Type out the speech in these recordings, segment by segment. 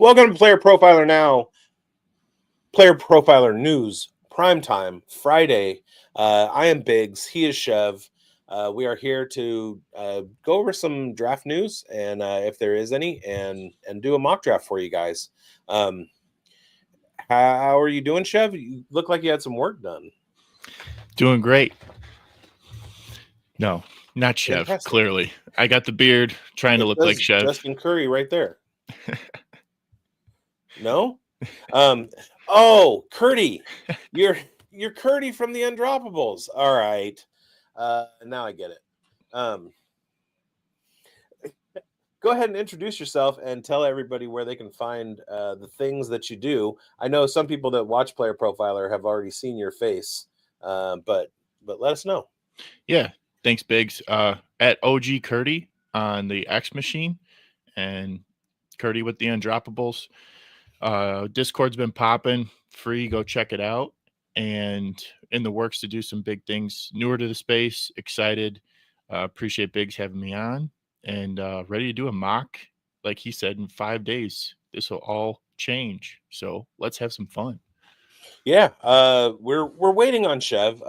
Welcome to Player Profiler News Primetime Friday. I am bigz. He is Chev. We are here to go over some draft news, and if there is any, and do a mock draft for you guys. How are you doing, Chev? You look like you had some work done. Doing great. No, not Chev. Fantastic. Clearly, I got the beard, trying to look like Chev. Justin Curry, right there. No. Oh, Curdy, you're Curdy from the Undroppables. All right. Now I get it. Go ahead and introduce yourself and tell everybody where they can find the things that you do. I know some people that watch Player Profiler have already seen your face, but let us know. Yeah, thanks, bigz. At OG Curdy on the X machine, and Curdy with the Undroppables. Discord's been popping. Free, go check it out. And in the works to do some big things. Newer to the space, excited. Appreciate bigz having me on, and ready to do a mock, like he said, in 5 days. This will all change. So let's have some fun. Yeah, we're waiting on Chev.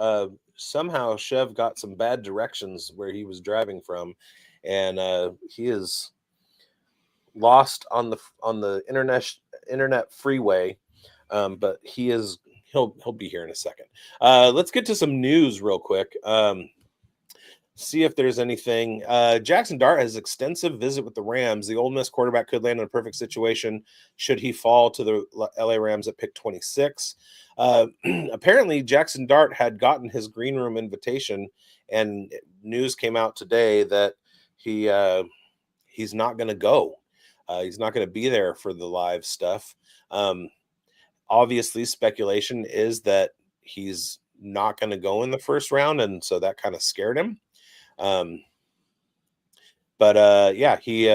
Somehow Chev got some bad directions where he was driving from, and he is lost on the internet freeway. But he'll be here in a second. Let's get to some news real quick. See if there's anything. Jackson Dart has extensive visit with the Rams. The Ole Miss quarterback could land in a perfect situation should he fall to the LA Rams at pick 26. Apparently, Jackson Dart had gotten his green room invitation, and news came out today that he's not going to go. He's not going to be there for the live stuff. Obviously, speculation is that he's not going to go in the first round, and so that kind of scared him. Yeah, he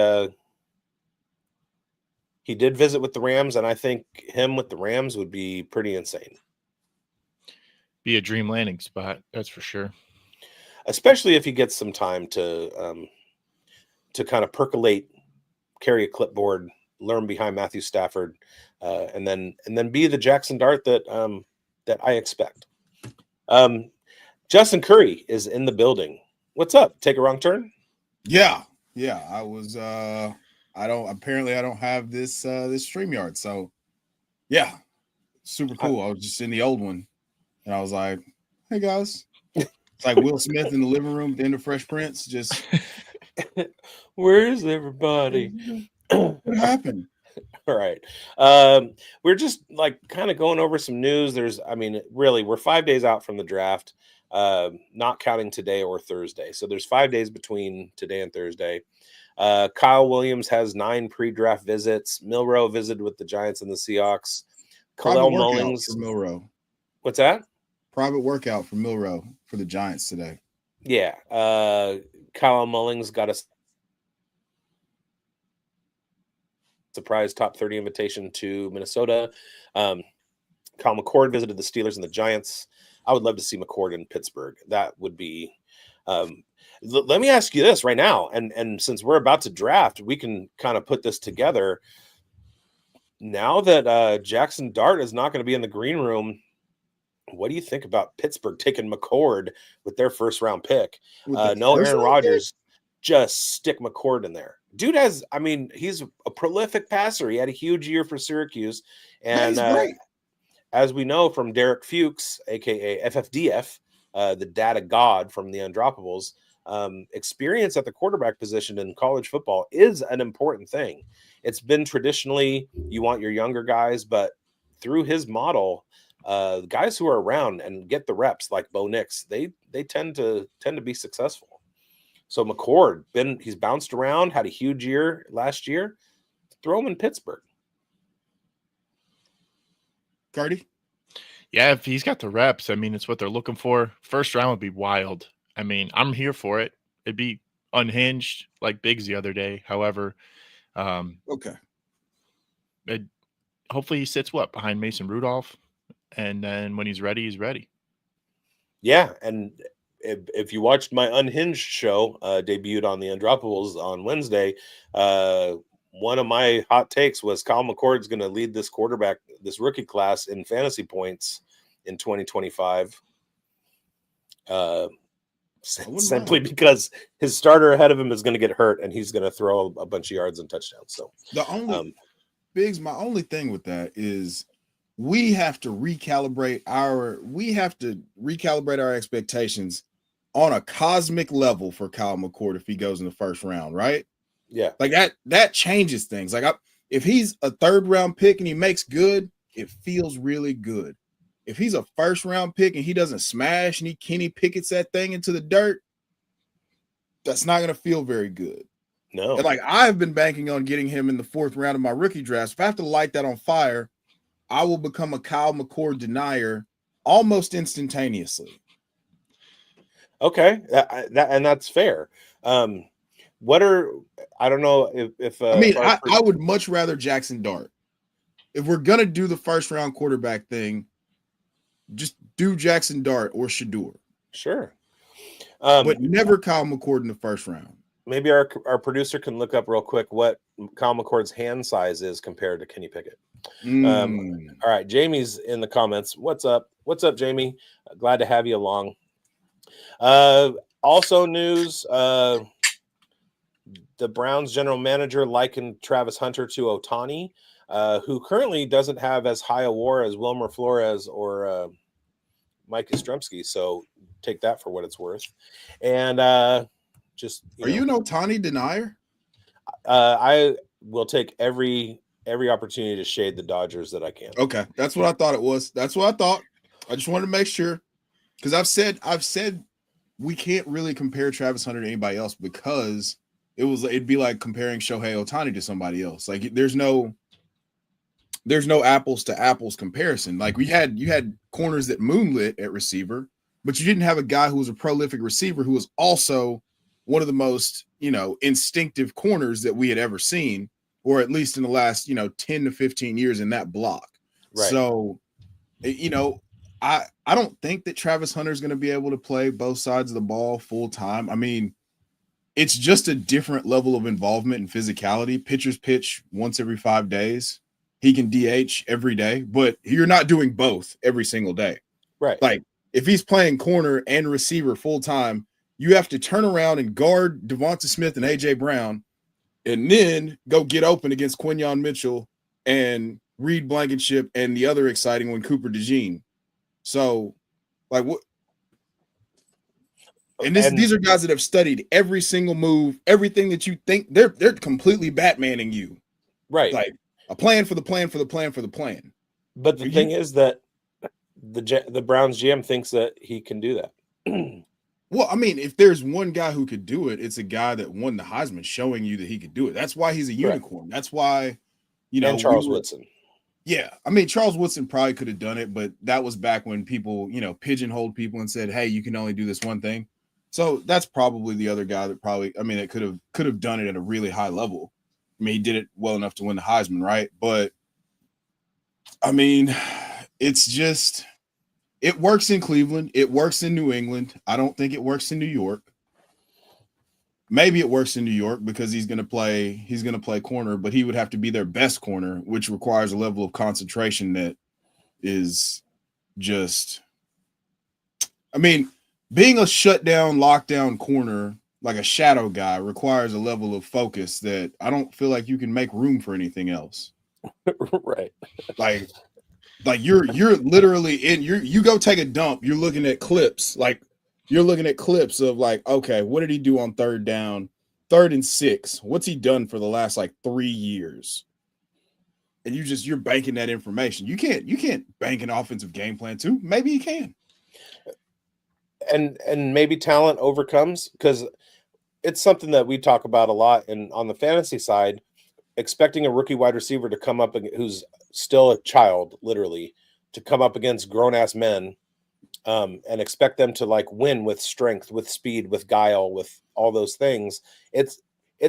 did visit with the Rams, and I think him with the Rams would be pretty insane. Be a dream landing spot, that's for sure. Especially if he gets some time to kind of percolate, carry a clipboard, learn behind Matthew Stafford, and then be the Jackson Dart that I expect. Justin Curry is in the building. What's up? Take a wrong turn? Yeah. I was I don't have this StreamYard, so yeah, super cool. I was just in the old one, and I was like, "Hey guys," it's like Will Smith in the living room at the end of Fresh Prince. Just where's everybody? What happened? All right. We're just like kind of going over some news. Really, we're 5 days out from the draft. Not counting today or Thursday. So there's 5 days between today and Thursday. Kyle Williams has 9 pre-draft visits. Milroe visited with the Giants and the Seahawks. Kalel Mullings for Milroe. What's that? Private workout for Milroe for the Giants today. Yeah. Kyle Mullings got a surprise top 30 invitation to Minnesota. Kyle McCord visited the Steelers and the Giants. I would love to see McCord in Pittsburgh. That would be. Let me ask you this right now, and since we're about to draft, we can kind of put this together. Now that Jackson Dart is not going to be in the green room, what do you think about Pittsburgh taking McCord with their first round pick? No Aaron Rodgers, just stick McCord in there. Dude he's a prolific passer. He had a huge year for Syracuse, and as we know from Derek Fuchs, aka FFDF, the data god from the Undroppables, experience at the quarterback position in college football is an important thing. It's been traditionally you want your younger guys, but through his model, guys who are around and get the reps, like Bo Nix, they tend to be successful. So McCord, he's bounced around, had a huge year last year. Throw him in Pittsburgh. Cardi? Yeah, if he's got the reps, it's what they're looking for. First round would be wild. I'm here for it. It'd be unhinged like bigz the other day. However, okay. Hopefully he sits behind Mason Rudolph, and then when he's ready, he's ready. Yeah, and if you watched my Unhinged show, debuted on the Undroppables on Wednesday, one of my hot takes was Kyle McCord's going to lead this rookie class in fantasy points in 2025. Simply because his starter ahead of him is going to get hurt and he's going to throw a bunch of yards and touchdowns. So the only Biggs, my only thing with that is we have to recalibrate our expectations on a cosmic level for Kyle McCord if he goes in the first round, right? Yeah. Like that changes things. Like if he's a third round pick and he makes good, it feels really good. If he's a first round pick and he doesn't smash and he Kenny Pickett's that thing into the dirt, that's not going to feel very good. No. And like I've been banking on getting him in the fourth round of my rookie draft. If I have to light that on fire, I will become a Kyle McCord denier almost instantaneously. Okay. And that's fair. I don't know if I would much rather Jackson Dart. If we're going to do the first round quarterback thing, just do Jackson Dart or Shador. Sure. But never Kyle McCord in the first round. Maybe our producer can look up real quick what Kyle McCord's hand size is compared to Kenny Pickett. All right. Jamie's in the comments. What's up? What's up, Jamie? Glad to have you along. Also news, the Browns general manager likened Travis Hunter to Ohtani, who currently doesn't have as high a WAR as Wilmer Flores or Mike Yastrzemski. So take that for what it's worth. And are you an Ohtani denier? I will take every opportunity to shade the Dodgers that I can. Okay, that's what I thought it was. That's what I thought. I just wanted to make sure because I've said we can't really compare Travis Hunter to anybody else because it'd be like comparing Shohei Ohtani to somebody else. Like there's no apples to apples comparison. Like you had corners that moonlit at receiver, but you didn't have a guy who was a prolific receiver who was also one of the most, instinctive corners that we had ever seen, or at least in the last, 10 to 15 years in that block. Right. So, I don't think that Travis Hunter is going to be able to play both sides of the ball full time. I mean, it's just a different level of involvement and physicality. Pitchers pitch once every 5 days. He can DH every day, but you're not doing both every single day. Right. Like if he's playing corner and receiver full time, you have to turn around and guard Devonta Smith and A.J. Brown and then go get open against Quinyon Mitchell and Reed Blankenship and the other exciting one, Cooper DeJean. So, like what? And these are guys that have studied every single move, everything that you think. They're completely Batmaning you. Right. Like a plan for the plan for the plan for the plan. But the thing is that the Browns GM thinks that he can do that. Well, I mean, if there's one guy who could do it, it's a guy that won the Heisman showing you that he could do it. That's why he's a unicorn. Right. That's why, and Charles Woodson. Yeah. I mean, Charles Woodson probably could have done it, but that was back when people, pigeonholed people and said, hey, you can only do this one thing. So that's probably the other guy that it could have done it at a really high level. I mean, he did it well enough to win the Heisman, right? But I mean, it's just it works in Cleveland. It works in New England. I don't think it works in New York. Maybe it works in New York because he's going to play corner, but he would have to be their best corner, which requires a level of concentration that is just, I mean, being a shutdown, lockdown corner, like a shadow guy, requires a level of focus that I don't feel like you can make room for anything else. Right. Like you're literally you go take a dump, you're looking at clips. Like you're looking at clips of like, okay, what did he do on third down, 3rd and 6? What's he done for the last 3 years? And you're banking that information. You can't bank an offensive game plan too. Maybe you can. And maybe talent overcomes, because it's something that we talk about a lot. And on the fantasy side, expecting a rookie wide receiver to come up who's still a child, literally, to come up against grown-ass men and expect them to win with strength, with speed, with guile, with all those things. It's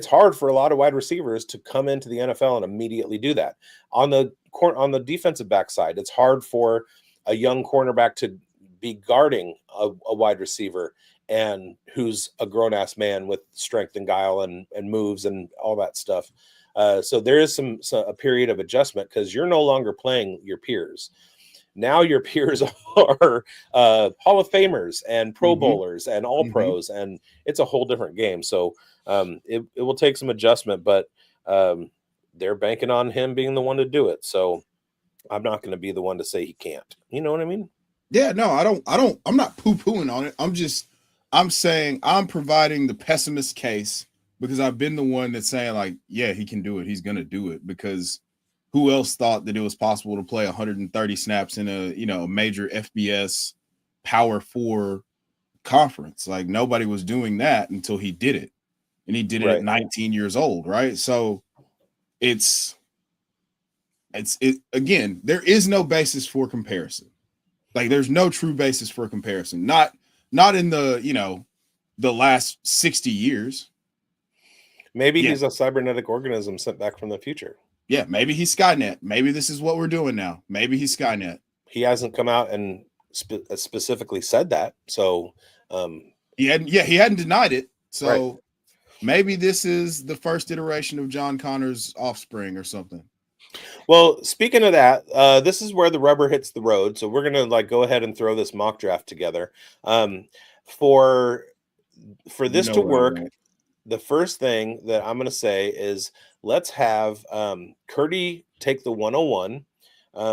hard for a lot of wide receivers to come into the NFL and immediately do that. On the defensive back side, it's hard for a young cornerback to be guarding a wide receiver and who's a grown-ass man with strength and guile and moves and all that stuff. So there is a period of adjustment because you're no longer playing your peers. Now your peers are Hall of Famers and Pro Bowlers and All Pros, and it's a whole different game. So it will take some adjustment, but they're banking on him being the one to do it. So I'm not going to be the one to say he can't. You know what I mean? Yeah, no, I'm not poo-pooing on it. I'm saying I'm providing the pessimist case because I've been the one that's saying like, yeah, he can do it. He's going to do it because who else thought that it was possible to play 130 snaps in a major FBS Power 4 conference? Like nobody was doing that until he did it. And he did it at 19 years old, right? So it's again, there is no basis for comparison. Like there's no true basis for comparison. Not in the last 60 years. Maybe he's a cybernetic organism sent back from the future. Yeah, maybe he's Skynet. Maybe this is what we're doing now. Maybe he's Skynet. He hasn't come out and specifically said that. So he hadn't denied it. So maybe this is the first iteration of John Connor's offspring or something. Well, speaking of that, this is where the rubber hits the road. So we're gonna go ahead and throw this mock draft together. For this to work, the first thing that I'm gonna say is let's have Curdy take the 101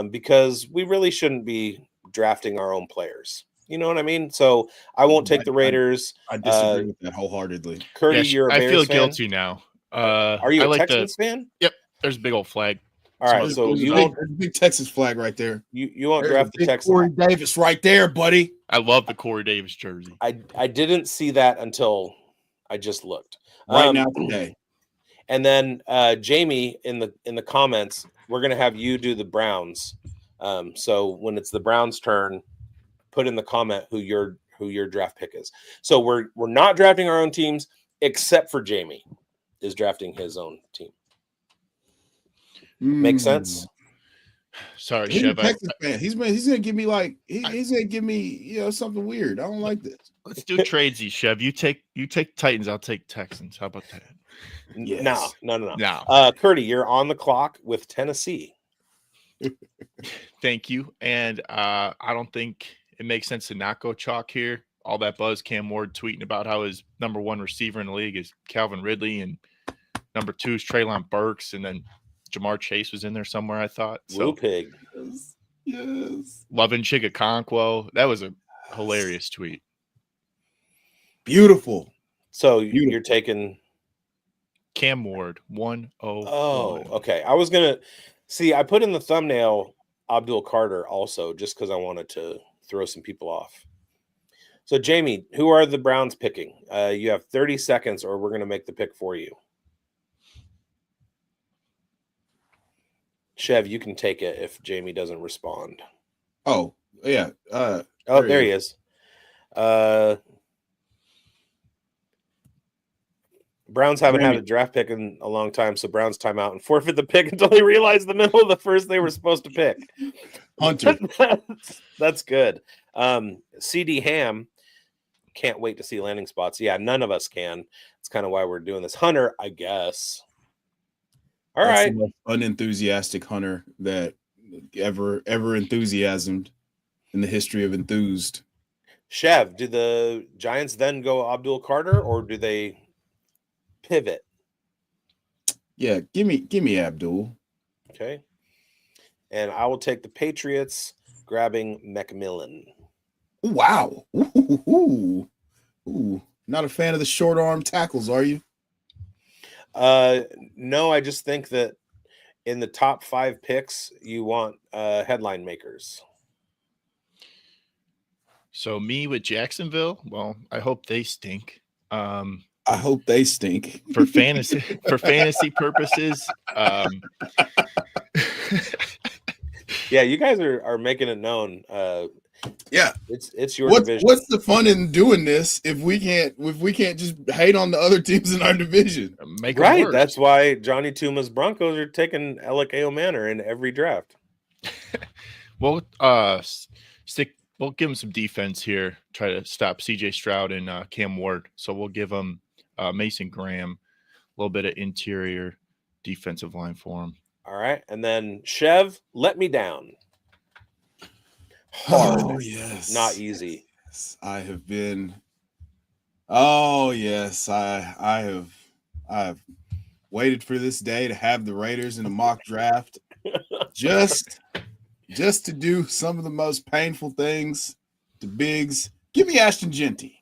because we really shouldn't be drafting our own players. You know what I mean? So I won't take the Raiders. I disagree with that wholeheartedly. Curdy, you're a Bears I feel fan? guilty now. Are you a Texans fan? Yep. There's a big old flag. All right, so you won't big Texas flag right there. You won't draft the Texans. Corey Davis right there, buddy. I love the Corey Davis jersey. I didn't see that until I just looked right now today. And then Jamie in the comments, we're gonna have you do the Browns. So when it's the Browns' turn, put in the comment who your draft pick is. So we're not drafting our own teams except for Jamie is drafting his own team. Makes sense. Sorry, He's Chev. a Texas fan. He's gonna give me like he's gonna give me something weird. I don't like this. Let's do tradesy, Chev. You take Titans. I'll take Texans. How about that? Yes. No. Curdy, you're on the clock with Tennessee. Thank you. And I don't think it makes sense to not go chalk here. All that buzz, Cam Ward tweeting about how his number 1 receiver in the league is Calvin Ridley and number 2 is Treylon Burks, and then Jamar Chase was in there somewhere, I thought. Woo pig. Yes. Loving Chigakonkwo. That was a hilarious tweet. Beautiful. So you're taking Cam Ward 101. Oh, okay. I was gonna see. I put in the thumbnail Abdul Carter also, just because I wanted to throw some people off. So Jamie, who are the Browns picking? You have 30 seconds, or we're gonna make the pick for you. Chev, you can take it if Jamie doesn't respond. Oh, yeah. There he is. Browns haven't had a draft pick in a long time, so Browns timeout and forfeit the pick until they realize the middle of the first they were supposed to pick. Hunter. That's good. CD Ham, can't wait to see landing spots. Yeah, none of us can. It's kind of why we're doing this. Hunter, I guess. All That's right. the most unenthusiastic Hunter that ever enthusiasmed in the history of enthused. Chev, do the Giants then go Abdul Carter, or do they pivot? Yeah, give me Abdul. Okay. And I will take the Patriots, grabbing McMillan. Wow. Ooh. Not a fan of the short arm tackles, are you? No, I just think that in the top 5 picks, you want headline makers. So me with Jacksonville, well, I hope they stink. I hope they stink for fantasy purposes. Yeah, you guys are making it known. Yeah, it's your division. What's the fun in doing this if we can't just hate on the other teams in our divion? Right, that's why Johnny Tuma's Broncos are taking Elikeo Manor in every draft. We'll give him some defense here. Try to stop CJ Stroud and Cam Ward. So we'll give him Mason Graham, a little bit of interior defensive line for him. All right. And then Chev, let me down. Hard. Oh, yes. Not easy. Yes. I have been. Oh, yes. I have waited for this day to have the Raiders in a mock draft just to do some of the most painful things to bigz. Give me Ashton Genty.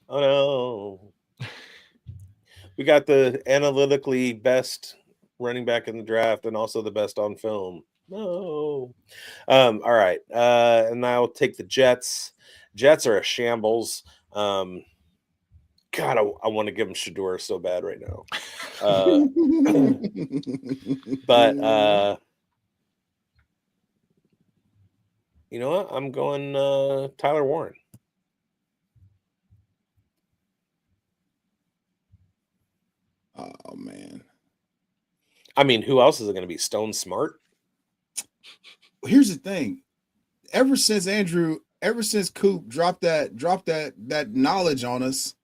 Oh, no. We got the analytically best running back in the draft and also the best on film. No. All right. And now I'll take the Jets. Jets are a shambles. God, I want to give them Shador so bad right now. But you know what? I'm going Tyler Warren. Oh, man. I mean, who else is it going to be? Stone Smart? Here's the thing. Ever since Coop dropped that knowledge on us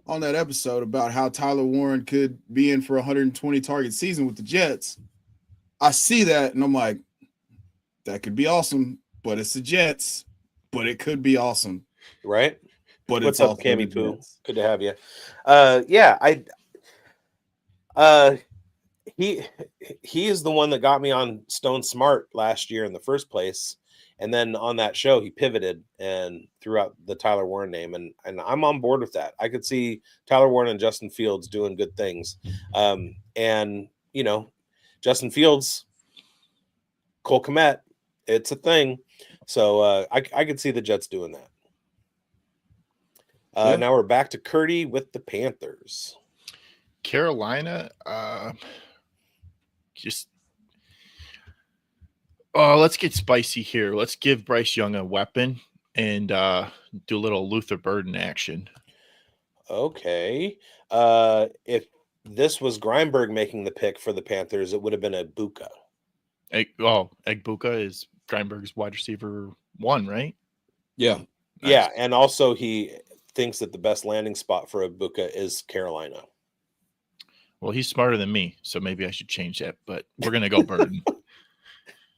on that episode about how Tyler Warren could be in for a 120 target season with the Jets, I see that and I'm like, that could be awesome, but it's the Jets, but it could be awesome. Right? But What's it's up, also Cammy the Poo? Jets. Good to have you. Yeah, he is the one that got me on Stone Smart last year in the first place. And then on that show, he pivoted and threw out the Tyler Warren name. And I'm on board with that. I could see Tyler Warren and Justin Fields doing good things. And, you know, Justin Fields, Cole Kmet, it's a thing. So I could see the Jets doing that. Yeah. Now we're back to Curdy with the Panthers. Carolina, let's get spicy here. Let's give Bryce Young a weapon and do a little Luther Burden action. Okay. If this was Greinberg making the pick for the Panthers, it would have been a Buka. Egbuka is Greinberg's wide receiver 1, right? Yeah. Nice. Yeah, and also he thinks that the best landing spot for a Buka is Carolina. Well, he's smarter than me, so maybe I should change that, but we're going to go Burden.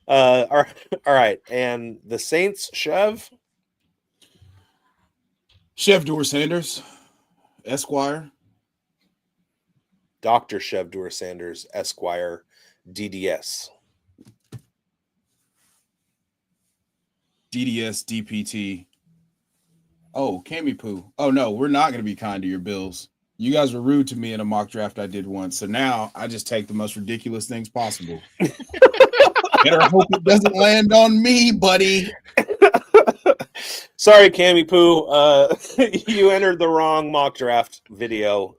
All right. And the Saints, Chev? Chev Sanders, Esquire. Dr. Chev Sanders, Esquire, DDS. DDS, DPT. Oh, Cammy Poo. Oh, no, we're not going to be kind to your Bills. You guys were rude to me in a mock draft I did once. So now I just take the most ridiculous things possible. Better hope it doesn't land on me, buddy. Sorry, Cammy Poo. You entered the wrong mock draft video.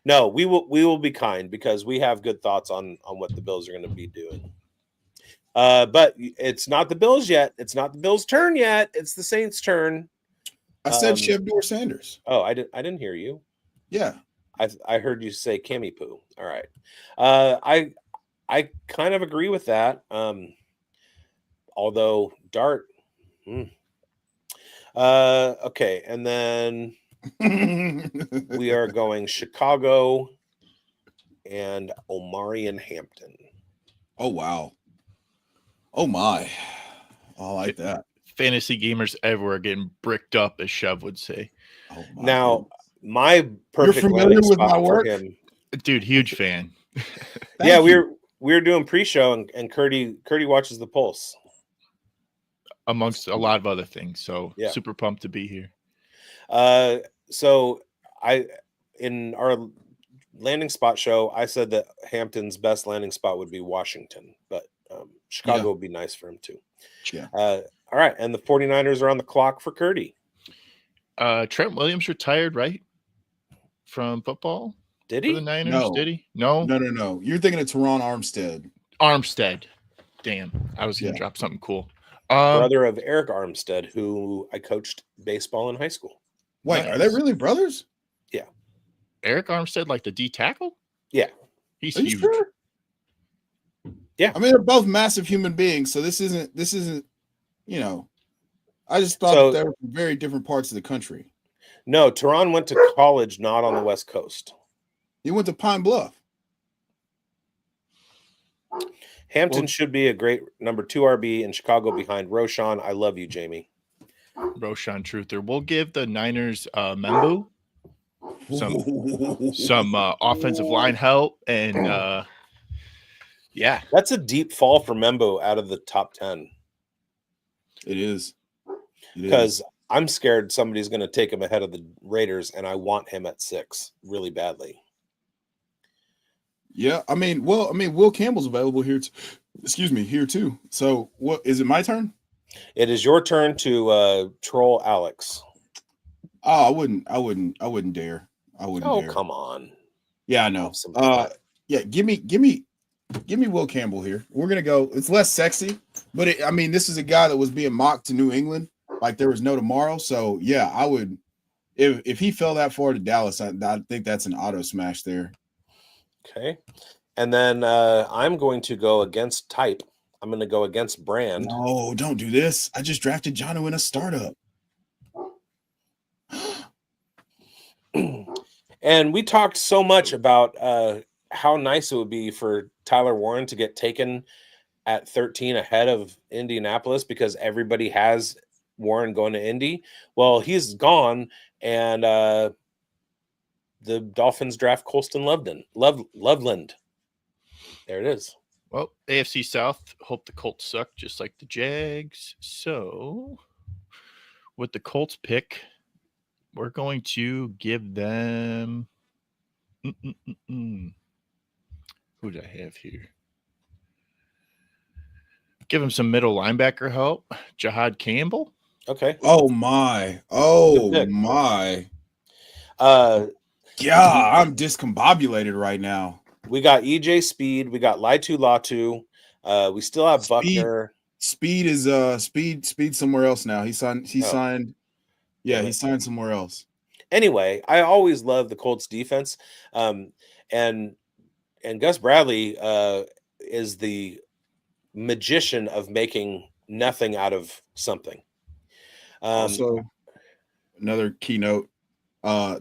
No, we will be kind because we have good thoughts on what the Bills are going to be doing. But it's not the Bills yet. It's not the Bills' turn yet. It's the Saints' turn. I said Chev Sanders. Oh, I didn't hear you. Yeah. I heard you say Cammy Poo. All right. I kind of agree with that. Although Dart. Okay, and then we are going Chicago and Omarion Hampton. Oh, wow. Oh, my. I like that. Fantasy gamers everywhere getting bricked up, as Chev would say. Oh, Now, goodness. my perfect You're familiar landing with spot my for work? him. Dude, huge fan. Yeah, we were doing pre-show and Curdy watches the Pulse. Amongst a lot of other things. So Yeah. Super pumped to be here. So in our landing spot show, I said that Hampton's best landing spot would be Washington, but Chicago would be nice for him too. Yeah. All right, and the 49ers are on the clock for Curdy. Trent Williams retired, right? From football? Did For he? the Niners? No. Did he? No? No. You're thinking of Teron Armstead. Armstead. Damn. I was going to drop something cool. Brother of Eric Armstead, who I coached baseball in high school. Wait, Nice. Are they really brothers? Yeah. Eric Armstead, like the D tackle? Yeah. He's Are you huge. sure? Yeah. I mean, they're both massive human beings, so this isn't, I just thought that they were from very different parts of the country. No, Teron went to college not on the West Coast. He went to Pine Bluff. Hampton should be a great number 2 RB in Chicago behind Roshan. I love you, Jamie. Roshan Truther. We'll give the Niners Membu some offensive line help, and yeah, that's a deep fall for Membo out of the top 10. It is. Because I'm scared somebody's going to take him ahead of the Raiders, and I want him at 6 really badly. Yeah, I mean, Will Campbell's available here. Here too. So, what is it? My turn? It is your turn to troll Alex. Oh, I wouldn't dare. I wouldn't dare. Oh, come on. Yeah, I know. Yeah, give me Will Campbell here. We're gonna go. It's less sexy, but this is a guy that was being mocked to New England like there was no tomorrow. So yeah, I would. If he fell that far to Dallas, I think that's an auto smash there. Okay, and then I'm going to go against type. I'm going to go against brand. No, don't do this. I just drafted Jono in a startup. And we talked so much about how nice it would be for Tyler Warren to get taken at 13 ahead of Indianapolis because everybody has Warren going to Indy. Well, he's gone, and the Dolphins draft Colston Loveland. There it is. Well, AFC South, hope the Colts suck just like the Jags. So with the Colts pick, we're going to give them who do I have here? Give him some middle linebacker help. Jahad Campbell. Okay. Oh my. Yeah, I'm discombobulated right now. We got EJ Speed. We got Latu. We still have Buckner. Speed is Speed somewhere else now. He signed. Yeah, he signed somewhere else. Anyway, I always love the Colts defense. And Gus Bradley is the magician of making nothing out of something. Also, another keynote.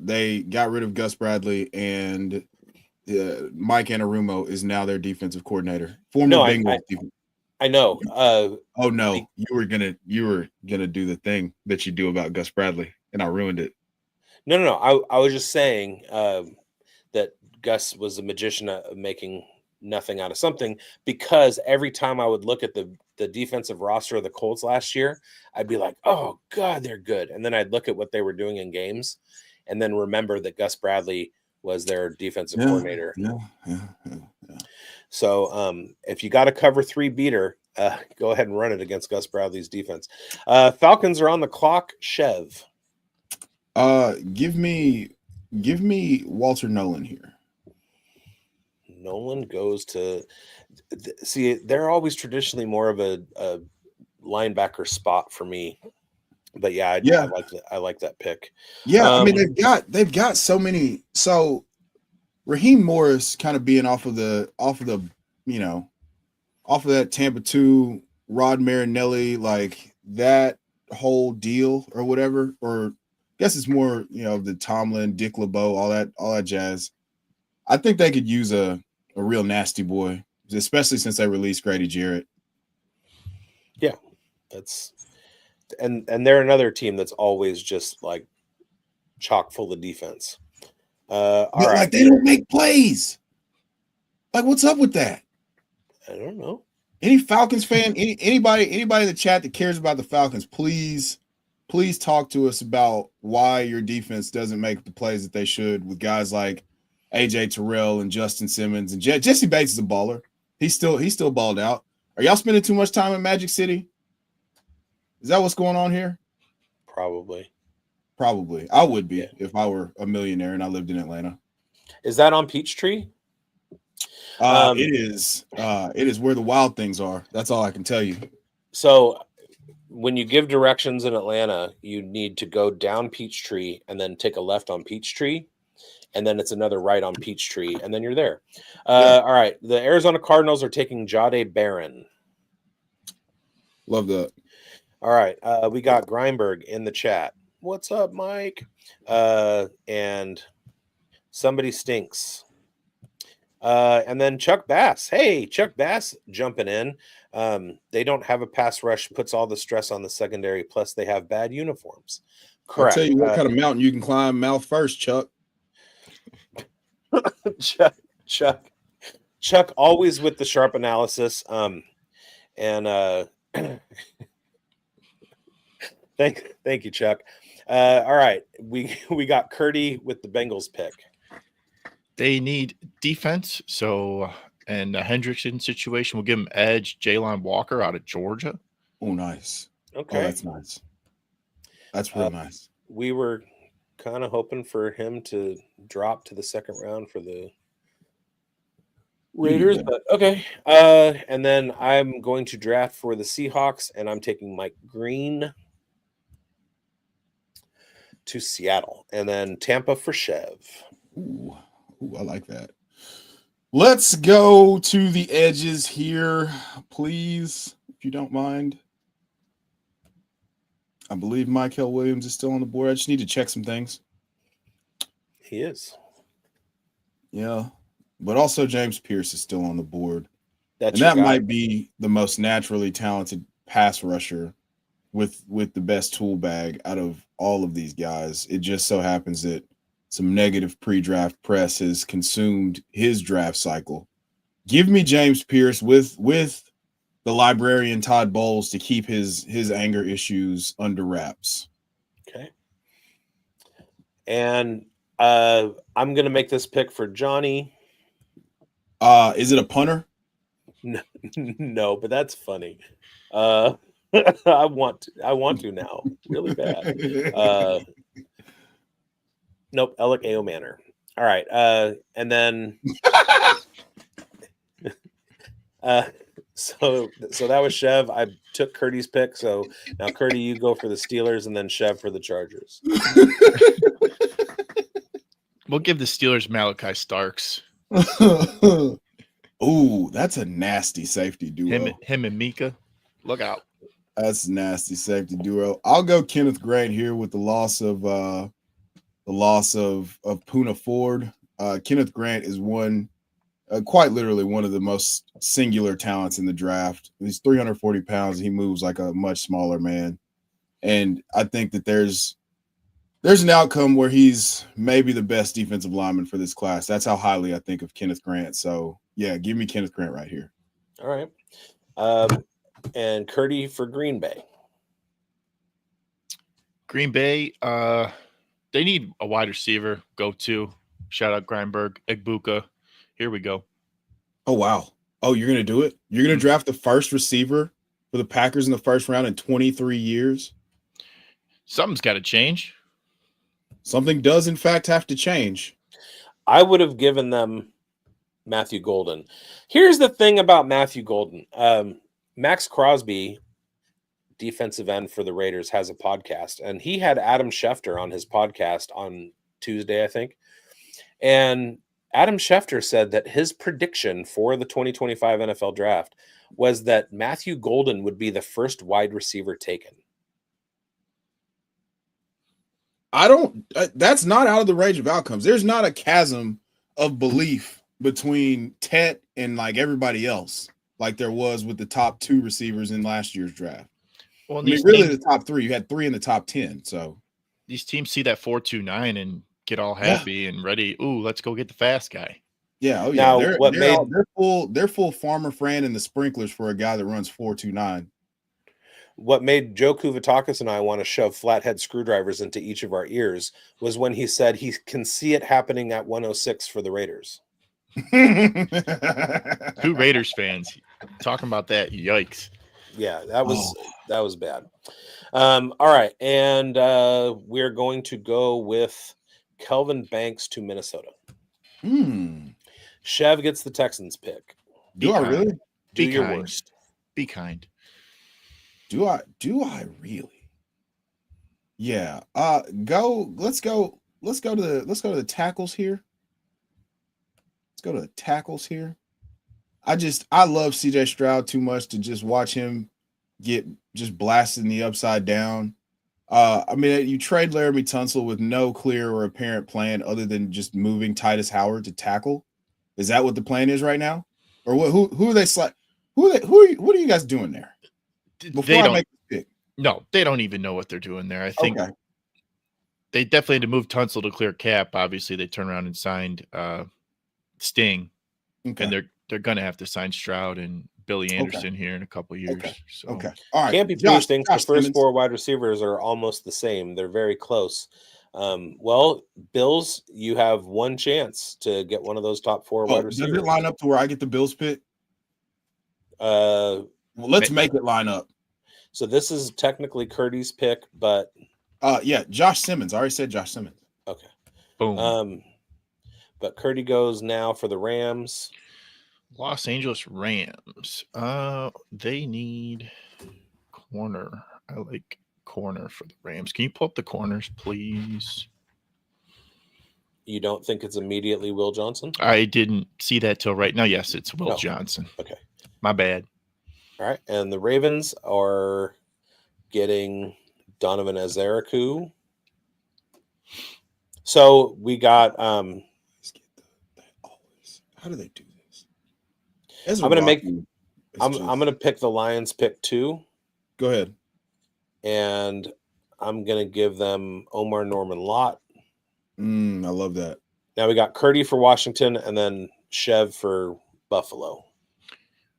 They got rid of Gus Bradley, and Mike Anarumo is now their defensive coordinator. Bengals defense. I know. Oh no, you were gonna do the thing that you do about Gus Bradley, and I ruined it. No. I was just saying that Gus was a magician of making nothing out of something, because every time I would look at the defensive roster of the Colts last year, I'd be like, oh God, they're good. And then I'd look at what they were doing in games and then remember that Gus Bradley was their defensive coordinator. Yeah. So if you got a cover 3 beater, go ahead and run it against Gus Bradley's defense. Falcons are on the clock. Chev. Give me Walter Nolan here. Nolan goes to see. They're always traditionally more of a linebacker spot for me, but I like that pick. Yeah, they've got so many. So Raheem Morris kind of being off of that Tampa 2 Rod Marinelli, like that whole deal or whatever, or I guess it's more the Tomlin, Dick LeBeau, all that jazz. I think they could use a real nasty boy, especially since they released Grady Jarrett. Yeah, and they're another team that's always just like chock full of defense. All right. Like they don't make plays. Like, what's up with that? I don't know. Any Falcons fan, anybody in the chat that cares about the Falcons, please talk to us about why your defense doesn't make the plays that they should with guys like AJ Terrell and Justin Simmons, and Jesse Bates is a baller. He's still balled out. Are y'all spending too much time in Magic City? Is that what's going on here? Probably. I would be if I were a millionaire and I lived in Atlanta. Is that on Peachtree? It is. It is where the wild things are. That's all I can tell you. So when you give directions in Atlanta, you need to go down Peachtree and then take a left on Peachtree. And then it's another right on Peachtree, and then you're there. All right. The Arizona Cardinals are taking Jahdae Barron. Love that. All right. We got Greinberg in the chat. What's up, Mike? And somebody stinks. And then Chuck Bass. Hey, Chuck Bass jumping in. They don't have a pass rush, puts all the stress on the secondary, plus they have bad uniforms. Correct. I'll tell you what kind of mountain you can climb mouth first, Chuck. Chuck always with the sharp analysis. And thank you, Chuck. All right, we got Curdy with the Bengals pick. They need defense, so and the Hendrickson situation will give them edge. Jalen Walker out of Georgia. Oh, nice. Okay, oh, that's nice. That's real nice. We were kind of hoping for him to drop to the second round for the Raiders, but okay. And then I'm going to draft for the Seahawks, and I'm taking Mike Green to Seattle, and then Tampa for Chev. Ooh, I like that. Let's go to the edges here, please, if you don't mind. I believe Mykel Williams is still on the board. I just need to check some things. He is. Yeah. But also James Pierce is still on the board. That might be the most naturally talented pass rusher with the best tool bag out of all of these guys. It just so happens that some negative pre-draft press has consumed his draft cycle. Give me James Pierce with the librarian Todd Bowles to keep his anger issues under wraps. Okay. And I'm going to make this pick for Johnny. Is it a punter? No, but that's funny. I want to now, really bad. Nope, Alec A.O. Manor. All right, and then so that was Chev. I took Curdy's pick, so now Curdy, you go for the Steelers, and then Chev for the Chargers. We'll give the Steelers Malachi Starks. Ooh, that's a nasty safety duo. Him and Mika. Look out. That's a nasty safety duo. I'll go Kenneth Grant here with the loss of Poona Ford. Kenneth Grant is quite literally one of the most singular talents in the draft. He's 340 pounds. And he moves like a much smaller man. And I think that there's an outcome where he's maybe the best defensive lineman for this class. That's how highly I think of Kenneth Grant. So, yeah, give me Kenneth Grant right here. All right. And Curdy for Green Bay. Green Bay, they need a wide receiver. Go to. Shout out Greinberg, Egbuka. Here we go. Oh, wow. Oh, you're going to do it? You're going to draft the first receiver for the Packers in the first round in 23 years? Something's got to change. Something does, in fact, have to change. I would have given them Matthew Golden. Here's the thing about Matthew Golden. Max Crosby, defensive end for the Raiders, has a podcast, and he had Adam Schefter on his podcast on Tuesday, I think. And Adam Schefter said that his prediction for the 2025 NFL draft was that Matthew Golden would be the first wide receiver taken. That's not out of the range of outcomes. There's not a chasm of belief between Tet and like everybody else, like there was with the top two receivers in last year's draft. Well, really the top three. You had three in the top 10. So these teams see that 4.29 and get all happy and ready. Ooh, let's go get the fast guy. Yeah. Oh yeah. Now, they're full Farmer Fran and the sprinklers for a guy that runs 4.29. What made Joe Kuvatakis and I want to shove flathead screwdrivers into each of our ears was when he said he can see it happening at 106 for the Raiders. Two Raiders fans talking about that. Yikes. Yeah, that was bad. All right. And we're going to go with Kelvin Banks to Minnesota. Chev gets the Texans pick. Do I really? Do your worst. Be kind. Do I really? Yeah. Let's go to the tackles here. Let's go to the tackles here. I love CJ Stroud too much to just watch him get just blasted in the upside down. I mean, you trade Laramie Tunsil with no clear or apparent plan other than just moving Titus Howard to tackle. Is that what the plan is right now? Or who are they what are you guys doing there? Before I make the pick. No, they don't even know what they're doing there. I think Okay. they definitely had to move Tunsil to clear cap. Obviously, they turned around and signed Sting. Okay. And they're gonna have to sign Stroud and Billy Anderson here in a couple of years. Okay. So Okay. All right. Campy Poo thinks the first 4 wide receivers are almost the same. They're very close. Well, Bills, you have one chance to get one of those top 4 wide receivers. Does it line up to where I get the Bills pick? Well, let's make it line up. So this is technically Curdy's pick, but yeah, Josh Simmons. I already said Josh Simmons. Okay. Boom. But Curdy goes now for the Rams. Los Angeles Rams. They need corner. I like corner for the Rams. Can you pull up the corners, please? You don't think it's immediately Will Johnson? I didn't see that till right now. Yes, it's Will Johnson. Okay. My bad. All right. And the Ravens are getting Donovan Azaraku. So we got How do they do this? I'm gonna pick the Lions pick 2. Go ahead. And I'm gonna give them Omar Norman Lott. I love that. Now we got Curdy for Washington and then Chev for Buffalo.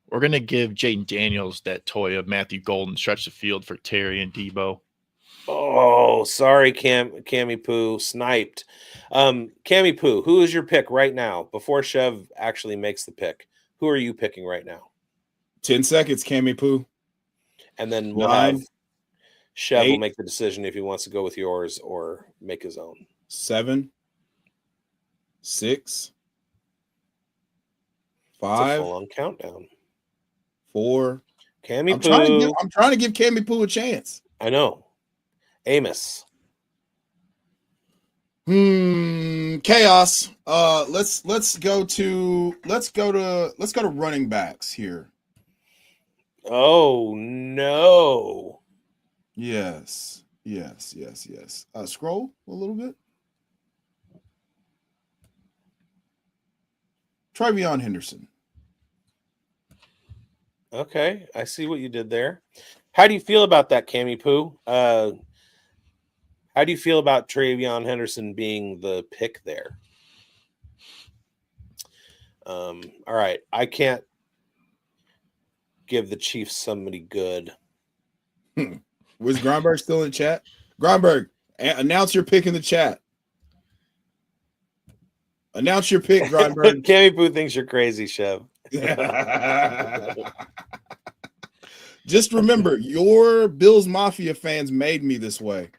We're gonna give Jaden Daniels that toy of Matthew Golden, stretch the field for Terry and Debo. Oh, sorry, Cammy Poo, sniped. Cammy Poo, who is your pick right now before Chev actually makes the pick? Who are you picking right now? 10 seconds, Cammy Poo. And then we'll have Chev will make the decision if he wants to go with yours or make his own. 7, 6, 5. It's a full-on countdown. 4. Cammy Poo. I'm trying to give Cammy Poo a chance. I know. Amos. Chaos. Let's go to running backs here. Oh no. Yes. Scroll a little bit. Trevion Henderson. Okay, I see what you did there. How do you feel about that, Cammy Poo? How do you feel about Trevion Henderson being the pick there? All right, I can't give the Chiefs somebody good. Was Gromberg still in chat? Gromberg, announce your pick in the chat. Announce your pick, Gromberg. Cammy Poo thinks you're crazy, Chev. Just remember, your Bills Mafia fans made me this way.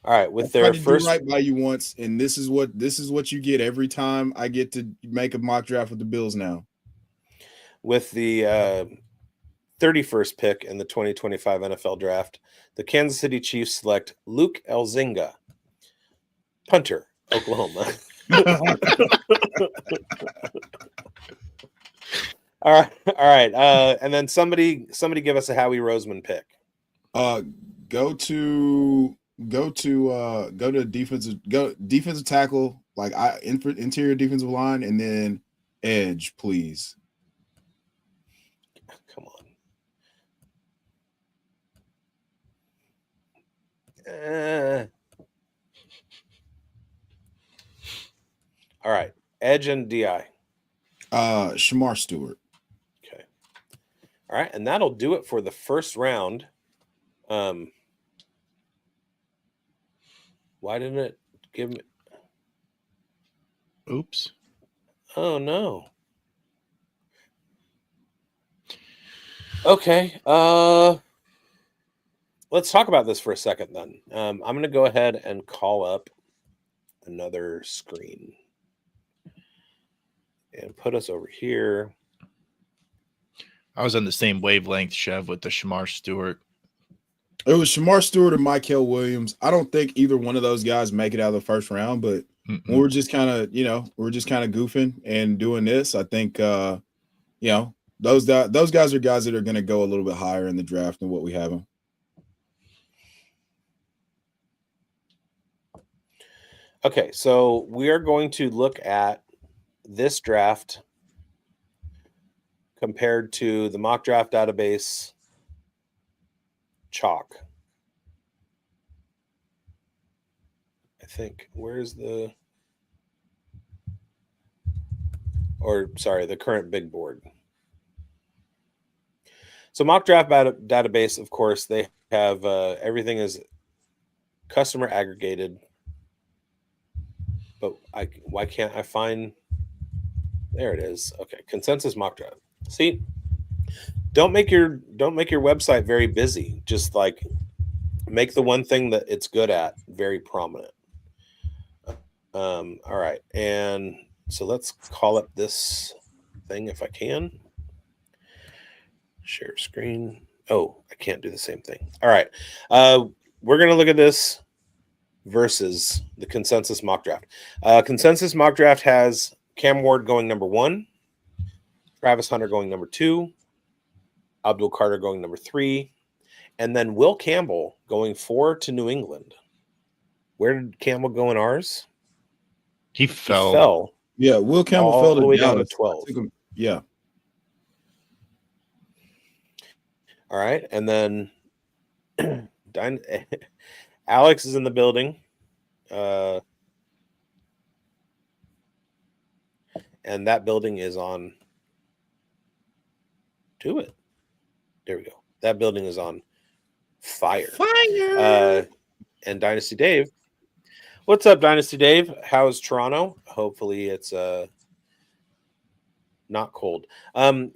All right, with their first do right by you once, and this is what you get every time I get to make a mock draft with the Bills now. With the 31st pick in the 2025 NFL Draft, the Kansas City Chiefs select Luke Elzinga, punter, Oklahoma. All right. And then somebody give us a Howie Roseman pick. Go to defensive tackle, like interior defensive line, and then edge, please. Come on. All right, edge and DI. Shamar Stewart. Okay. All right, and that'll do it for the first round. Why didn't it give me? Oops. Oh no. Okay. Let's talk about this for a second then. I'm going to go ahead and call up another screen and put us over here. I was on the same wavelength, Chev, with the Shamar Stewart. It was Shamar Stewart and Mykel Williams. I don't think either one of those guys make it out of the first round, but when we're just kind of goofing and doing this, I think, those guys are guys that are going to go a little bit higher in the draft than what we have them. Okay, so we are going to look at this draft compared to the mock draft database chalk. I think where's the current big board. So mock draft database, of course, they have everything is customer aggregated. But why can't I find? There it is. Okay, consensus mock draft. See, don't make your website very busy. Just like make the one thing that it's good at very prominent. All right, and so let's call it this thing if I can. Share screen. Oh, I can't do the same thing. All right, we're gonna look at this versus the consensus mock draft. Consensus mock draft has Cam Ward going number 1, Travis Hunter going number 2, Abdul Carter going number 3, and then Will Campbell going 4 to New England. Where did Campbell go in ours? He fell. Yeah, Will Campbell all fell the to way down Dallas. to 12. Yeah. All right, and then Alex is in the building. And that building is on to it. There we go. That building is on fire. And Dynasty Dave. What's up, Dynasty Dave? How's Toronto? Hopefully it's not cold.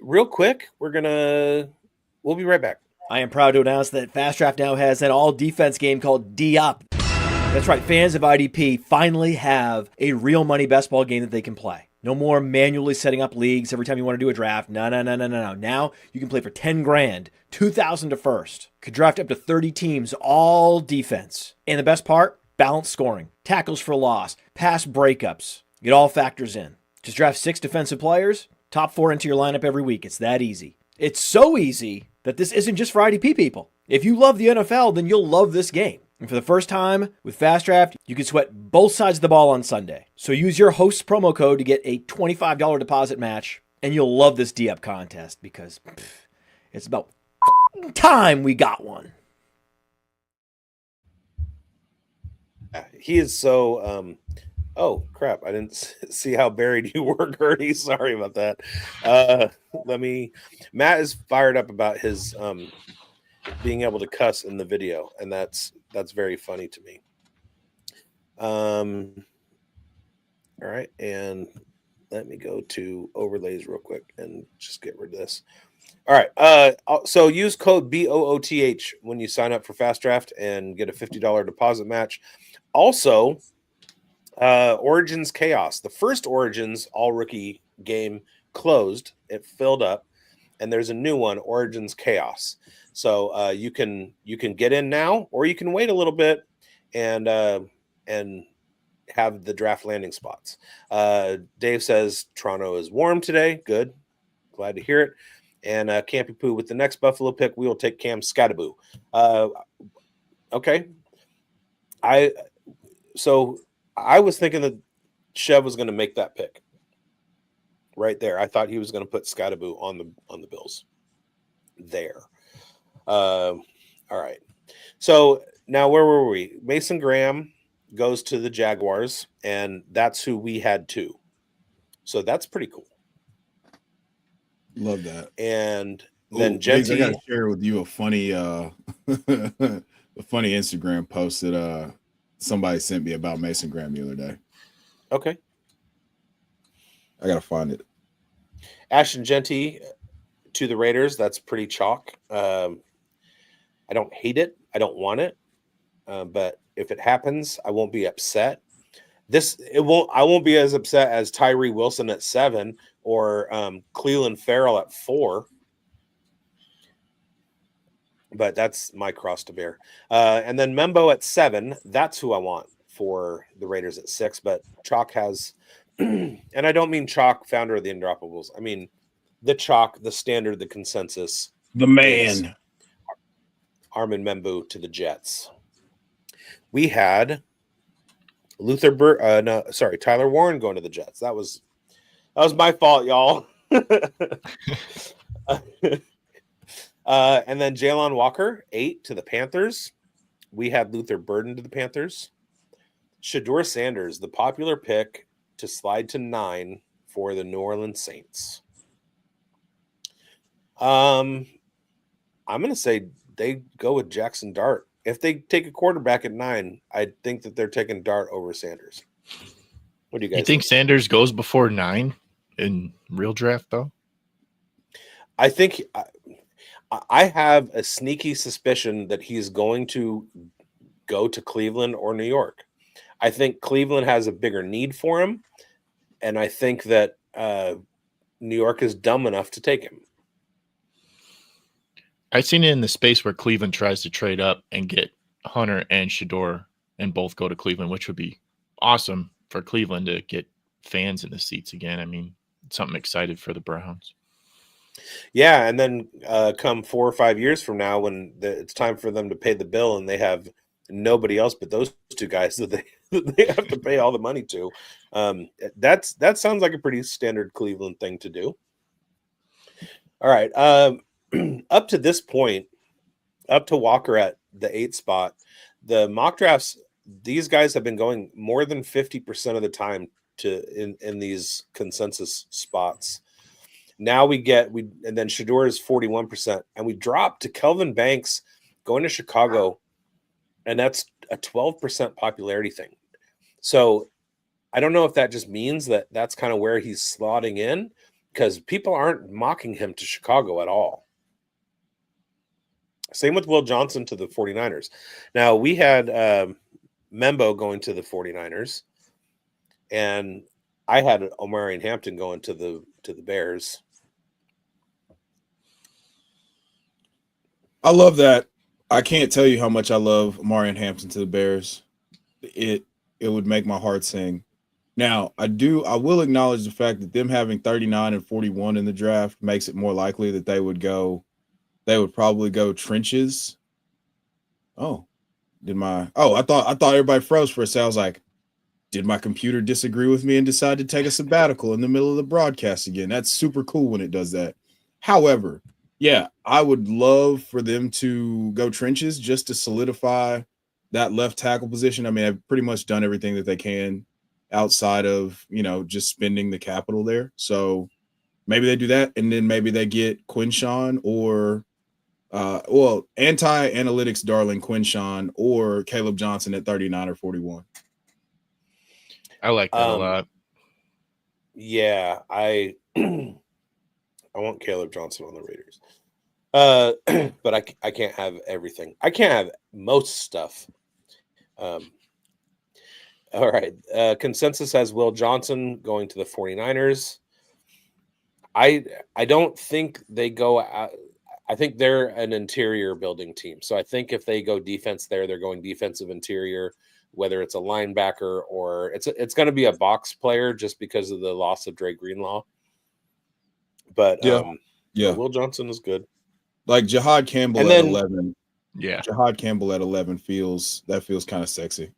Real quick, we'll be right back. I am proud to announce that Fast Draft now has an all-defense game called D-Up. That's right, fans of IDP finally have a real money best ball game that they can play. No more manually setting up leagues every time you want to do a draft. No. Now you can play for 10 grand, 2,000 to first. Could draft up to 30 teams, all defense. And the best part, balanced scoring, tackles for loss, pass breakups. It all factors in. Just draft 6 defensive players, top 4 into your lineup every week. It's that easy. It's so easy that this isn't just for IDP people. If you love the NFL, then you'll love this game. And for the first time with Fast Draft, you can sweat both sides of the ball on Sunday. So use your host's promo code to get a $25 deposit match, and you'll love this D-Up contest because it's about time we got one. He is so oh crap, I didn't see how buried you were, Gertie. Sorry about that. Matt is fired up about his being able to cuss in the video, and that's very funny to me. All right, and let me go to overlays real quick and just get rid of this. All right, so use code BOOTH when you sign up for Fast Draft and get a $50 deposit match. Also, Origins Chaos, the first Origins all rookie game closed. It filled up, and there's a new one, Origins Chaos. So you can get in now, or you can wait a little bit and have the draft landing spots. Dave says Toronto is warm today. Good, glad to hear it. And Campy Poo with the next Buffalo pick, we will take Cam Scattaboo. Okay, I was thinking that Chev was going to make that pick right there. I thought he was going to put Scattaboo on the Bills there. All right. So now where were we? Mason Graham goes to the Jaguars, and that's who we had too. So that's pretty cool. Love that. And then Bigz, I gotta share with you a funny a funny Instagram post that somebody sent me about Mason Graham the other day. Okay. I gotta find it. Ashton Genty to the Raiders. That's pretty chalk. I don't hate it. I don't want it. But if it happens, I won't be upset. I won't be as upset as Tyree Wilson at 7 or Cleveland Farrell at 4. But that's my cross to bear. And then Membo at 7. That's who I want for the Raiders at 6. But Chalk has, and I don't mean Chalk, founder of the Undroppables. I mean the Chalk, the standard, the consensus. The man. Armin Membo to the Jets. We had Tyler Warren going to the Jets. That was was my fault, y'all. And then Jalen Walker, 8 to the Panthers. We had Luther Burden to the Panthers. Shedeur Sanders, the popular pick to slide to 9 for the New Orleans Saints. I'm going to say they go with Jackson Dart. If they take a quarterback at 9, I think that they're taking Dart over Sanders. What do you guys think? Sanders goes before 9 in real draft, though? I think I have a sneaky suspicion that he's going to go to Cleveland or New York. I think Cleveland has a bigger need for him, and I think that New York is dumb enough to take him. I've seen it in the space where Cleveland tries to trade up and get Hunter and Shedeur and both go to Cleveland, which would be awesome for Cleveland to get fans in the seats again. I mean, something excited for the Browns. Yeah, and then come 4 or 5 years from now when it's time for them to pay the bill and they have nobody else but those two guys that they have to pay all the money to. That sounds like a pretty standard Cleveland thing to do. All right. Up to this point, up to Walker at the 8 spot, the mock drafts, these guys have been going more than 50% of the time in these consensus spots. Now and then Shedeur is 41%, and we drop to Kelvin Banks going to Chicago, and that's a 12% popularity thing. So I don't know if that just means that that's kind of where he's slotting in, because people aren't mocking him to Chicago at all. Same with Will Johnson to the 49ers. Now, we had Membo going to the 49ers, and I had Omarion Hampton going to the Bears. I love that. I can't tell you how much I love Omarion Hampton to the Bears. It would make my heart sing. Now, I will acknowledge the fact that them having 39 and 41 in the draft makes it more likely that they would probably go trenches. I thought everybody froze for a second. I was like, did my computer disagree with me and decide to take a sabbatical in the middle of the broadcast again? That's super cool when it does that. However, yeah, I would love for them to go trenches just to solidify that left tackle position. I mean, I've pretty much done everything that they can outside of, just spending the capital there. So maybe they do that, and then maybe they get Quinshawn or anti-analytics darling Quinshawn or Caleb Johnson at 39 or 41. I like that a lot. Yeah, I want Caleb Johnson on the Raiders. But I can't have everything. I can't have most stuff. All right. Consensus has Will Johnson going to the 49ers. I don't think they go out. I think they're an interior building team. So I think if they go defense there, they're going defensive interior, whether it's a linebacker or it's going to be a box player just because of the loss of Dre Greenlaw. But Will Johnson is good. Like Jahad Campbell at 11. Yeah. Jahad Campbell at 11 feels kind of sexy.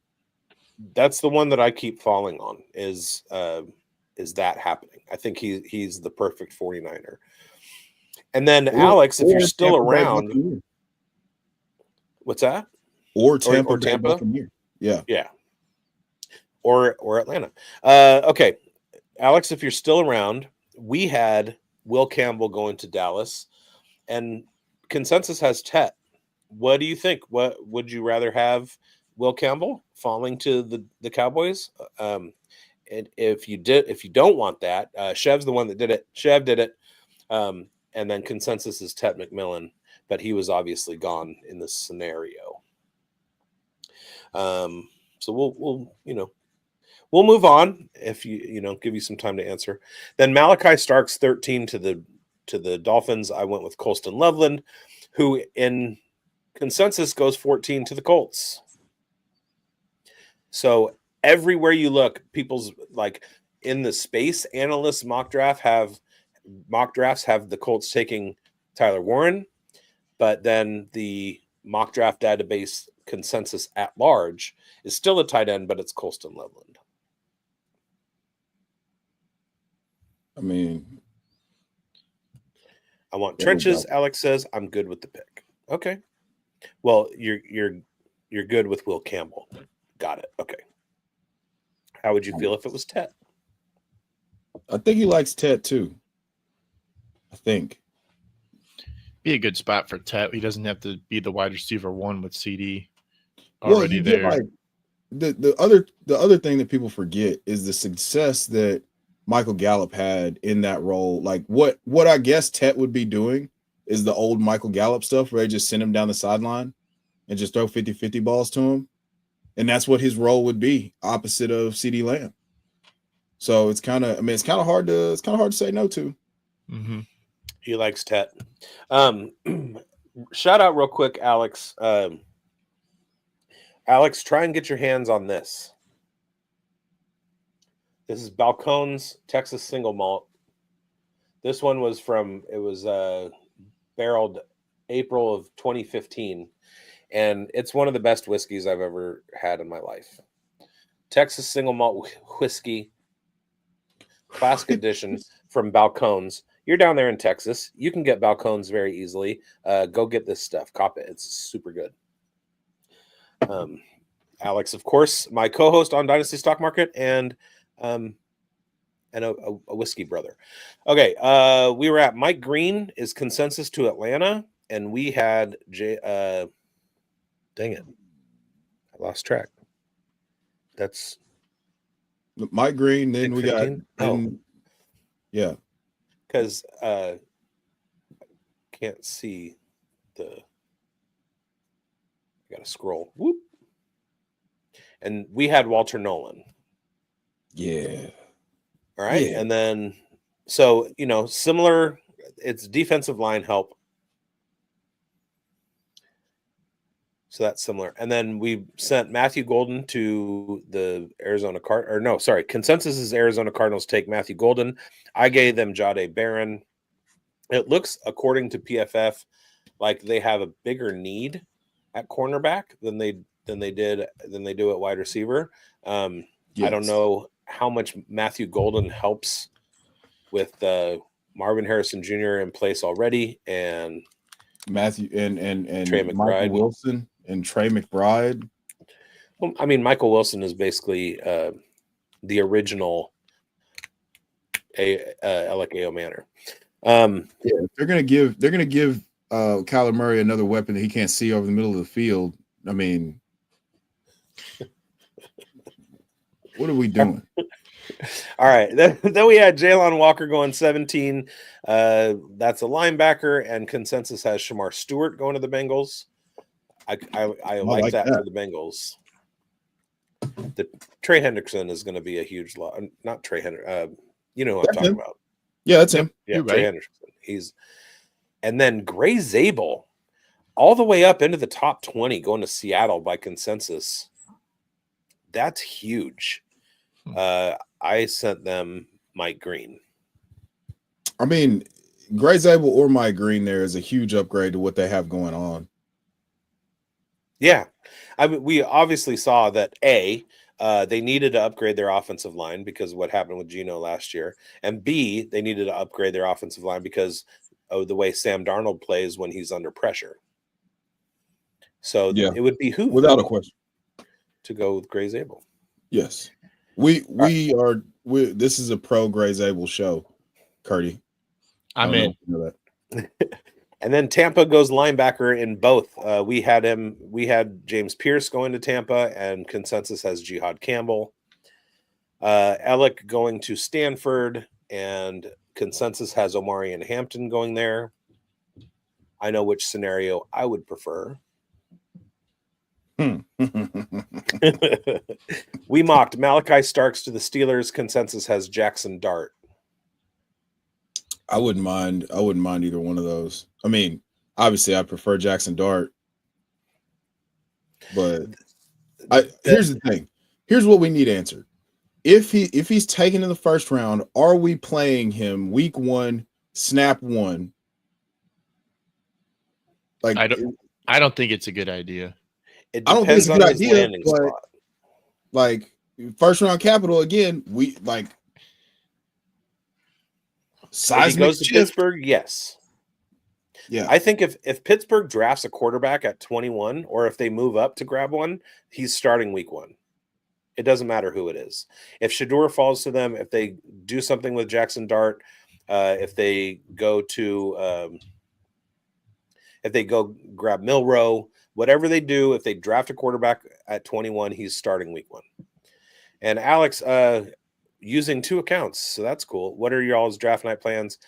That's the one that I keep falling on is that happening. I think he's the perfect 49er. And then Alex, if you're still around, what's that? Or Tampa. Yeah. Yeah. Or Atlanta. Okay. Alex, if you're still around, we had Will Campbell going to Dallas, and consensus has Tet. What do you think? What would you rather have? Will Campbell falling to the Cowboys? And if you don't want that, Chev's the one that did it. Chev did it. And then consensus is Tet McMillan, but he was obviously gone in this scenario. So we'll move on if you give you some time to answer. Then Malachi Starks 13 to the Dolphins. I went with Colston Loveland, who in consensus goes 14 to the Colts. So everywhere you look, people's like in the space analysts mock drafts have the Colts taking Tyler Warren, but then the mock draft database consensus at large is still a tight end, but it's Colston Loveland. I mean, I want there we trenches. go. Alex says I'm good with the pick. Okay. Well, you're good with Will Campbell. Got it. Okay. How would you feel if it was Tet? I think he likes Tet too. I think. Be a good spot for Tet. He doesn't have to be the wide receiver one with CD Well, already you get there. like the other thing that people forget is the success that Michael Gallup had in that role. Like what I guess Tet would be doing is the old Michael Gallup stuff where they just send him down the sideline and just throw 50-50 balls to him. And that's what his role would be, opposite of CD Lamb. So it's kind of hard to say no to. Mm-hmm. He likes Tet. Shout out real quick, Alex. Alex, try and get your hands on this. This is Balcones Texas Single Malt. This one was barreled April of 2015, and it's one of the best whiskeys I've ever had in my life. Texas Single Malt whiskey, classic edition from Balcones. You're down there in Texas. You can get Balcones very easily. Go get this stuff. Cop it. It's super good. Alex, of course, my co-host on Dynasty Stock Market, and a whiskey brother. Okay, we were at Mike Green is consensus to Atlanta, and we had dang it, I lost track. That's Mike Green. Then we 15? got yeah, because can't see the. I gotta scroll. Whoop. And we had Walter Nolan. yeah. All right. Yeah. And then, so, similar, it's defensive line help. So that's similar. And then we sent Matthew Golden to the consensus is Arizona Cardinals take Matthew Golden. I gave them Jahdae Barron. It looks, according to PFF, like they have a bigger need at cornerback than they do at wide receiver. I don't know how much Matthew Golden helps with Marvin Harrison Jr. in place already, and Matthew and Trey Michael McBride. Wilson and Trey McBride. Well, I mean, Michael Wilson is basically the original Alec Manor. They're gonna give Kyler Murray another weapon that he can't see over the middle of the field. I mean, what are we doing? All right. Then we had Jalen Walker going 17. That's a linebacker, and consensus has Shamar Stewart going to the Bengals. I like that for the Bengals. The Trey Hendrickson is going to be a huge lot. Not Trey Hendrickson. You know what I'm talking about. Yeah, that's him. Yeah, Trey Hendrickson. And then Gray Zabel, all the way up into the top 20, going to Seattle by consensus. That's huge. I sent them Mike Green. I mean, Gray Zabel or Mike Green there is a huge upgrade to what they have going on. Yeah. I mean, we obviously saw that they needed to upgrade their offensive line because of what happened with Geno last year. And B, they needed to upgrade their offensive line because of the way Sam Darnold plays when he's under pressure. So it would behoove without a question to go with Gray Zabel. Yes. This is a pro Gray Zabel show, Curdy. I'm in. And then Tampa goes linebacker in both. We had James Pierce going to Tampa, and consensus has Jihad Campbell. Alec going to Stanford, and consensus has Omarion Hampton going there. I know which scenario I would prefer. We mocked Malachi Starks to the Steelers. Consensus has Jackson Dart. I wouldn't mind either one of those. I mean, obviously I prefer Jackson Dart. But here's the thing. Here's what we need answered. If he's taken in the first round, are we playing him week 1, snap 1? Like I don't think it's a good idea. It I don't think it's a good idea, but spot. Like first round capital again, Seismic If he goes to shift. Pittsburgh, yes. Yeah. I think if Pittsburgh drafts a quarterback at 21, or if they move up to grab one, he's starting week 1. It doesn't matter who it is. If Shador falls to them, if they do something with Jackson Dart, if they go grab Milrow, whatever they do, if they draft a quarterback at 21, he's starting week 1. And Alex, using 2 accounts, so that's cool. What are y'all's draft night plans?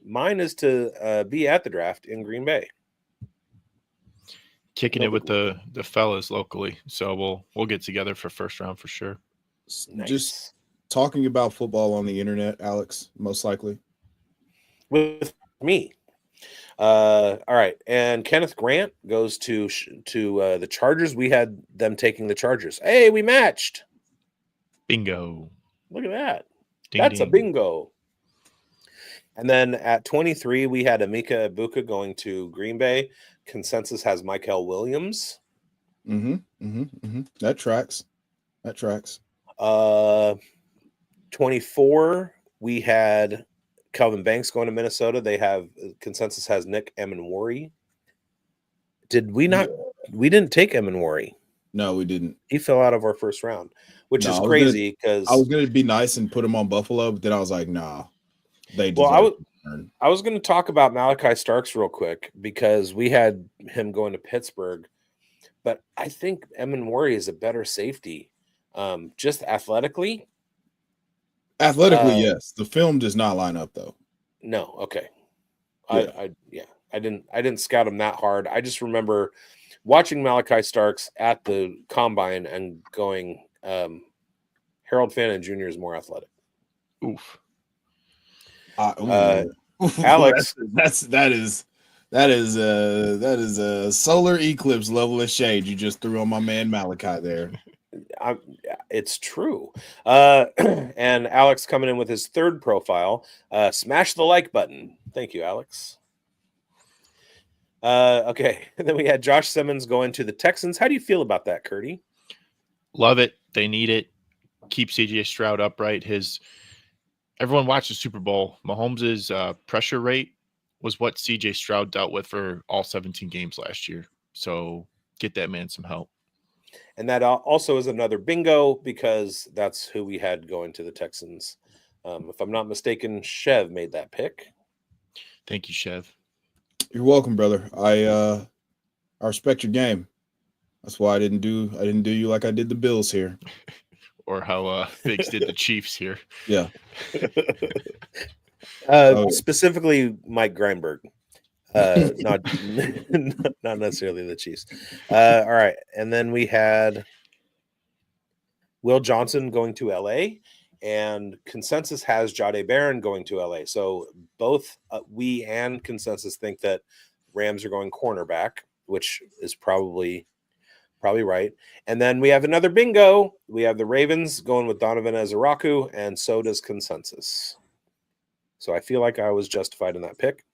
Mine is to be at the draft in Green Bay, Kicking it with the fellas locally, so we'll get together for first round for sure. Nice. Just talking about football on the internet, Alex, most likely with me. All right, and Kenneth Grant goes to the Chargers. We had them taking the Chargers. Hey, we matched. Bingo! Look at that. Ding, That's ding. a bingo. And then at 23, we had Emeka Egbuka going to Green Bay. Consensus has Michael Williams. That tracks. 24, we had Kelvin Banks going to Minnesota. They have consensus has Nick Emenwari. Did we not? We didn't take Emenwari. No, we didn't. He fell out of our first round, which is crazy because I was going to be nice and put him on Buffalo, but then I was like, nah. I was going to talk about Malachi Starks real quick because we had him going to Pittsburgh, but I think Emenwari is a better safety, just athletically. Yes. The film does not line up though. No, okay. Yeah. I didn't scout him that hard. I just remember watching Malachi Starks at the combine and going, Harold Fannin Jr. is more athletic. Oof. Alex, that is a solar eclipse level of shade you just threw on my man Malachi there. It's true. And Alex coming in with his third profile. Smash the like button. Thank you, Alex. Okay. And then we had Josh Simmons going to the Texans. How do you feel about that, Curdy? Love it. They need it. Keep CJ Stroud upright. Everyone watched the Super Bowl. Mahomes' pressure rate was what CJ Stroud dealt with for all 17 games last year. So get that man some help. And that also is another bingo because that's who we had going to the Texans. If I'm not mistaken, Chev made that pick. Thank you, Chev. You're welcome, brother. I respect your game. That's why I didn't do you like I did the Bills here. Or how bigz did the Chiefs here. Yeah. Specifically Mike Greinberg. Not necessarily the Chiefs. All right. And then we had Will Johnson going to LA, and consensus has Jahdae Barron going to LA. So both we and consensus think that Rams are going cornerback, which is probably right. And then we have another bingo. We have the Ravens going with Donovan Ezeraku, and so does consensus. So I feel like I was justified in that pick.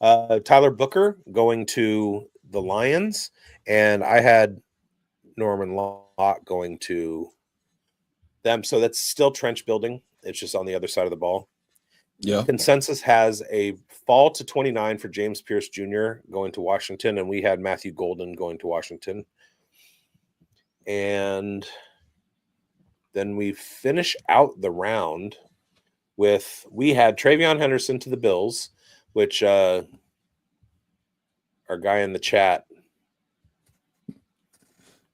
Tyler Booker going to the Lions, and I had Norman Lott going to them. So that's still trench building. It's just on the other side of the ball. Yeah. Consensus has a fall to 29 for James Pierce Jr. going to Washington, and we had Matthew Golden going to Washington. And then we finish out the round with we had Travion Henderson to the Bills, which our guy in the chat,